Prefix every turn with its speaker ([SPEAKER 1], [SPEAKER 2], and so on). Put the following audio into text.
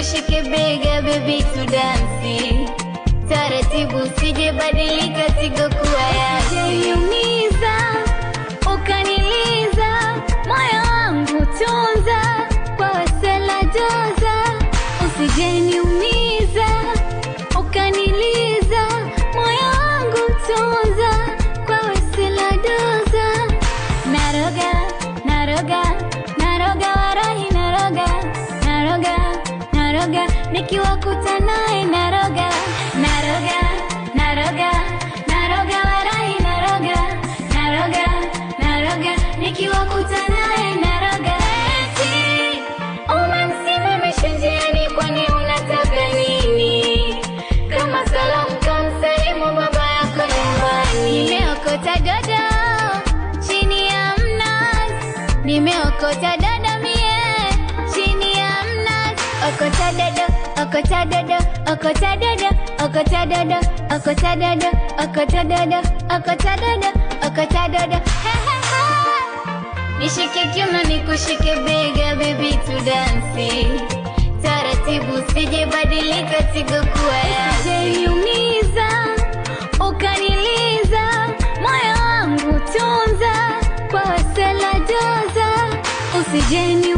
[SPEAKER 1] nikushike bega baby to dance. Taratibu usije badilika tigo kuwa yasi. Usijeniumiza, ukaniliza, moyo wangu tunza, kwa wasela doza. Usijeniumiza, ukaniliza, moyo wangu tunza, kwa wasela doza. Naroga, naroga, naroga warahi naroga, naroga, naroga, nikiwakuta naye naroga, naroga, naroga, naroga warahi naroga, naroga, naroga, nikiwakuta naye naroga. Eti umemsimamisha njiani, kwani unataka nini? Kama salamu kamsalimu baba yako nyumbani. Nimeokota dodo chini ya mnazi, nimeokota dodo mie chini ya mnazi. Okota dodo, okota dodo, okota dodo, okota dodo, okota dodo, okota dodo, okota dodo, okota dodo. He he he. Nishike kiuno nikushike bega baby to dance. Taratibu usije badilika tigo kuwa yasi. Usijeniumiza, ukaniliza, moyo wangu tunza, kwa wasela doza. Usijeni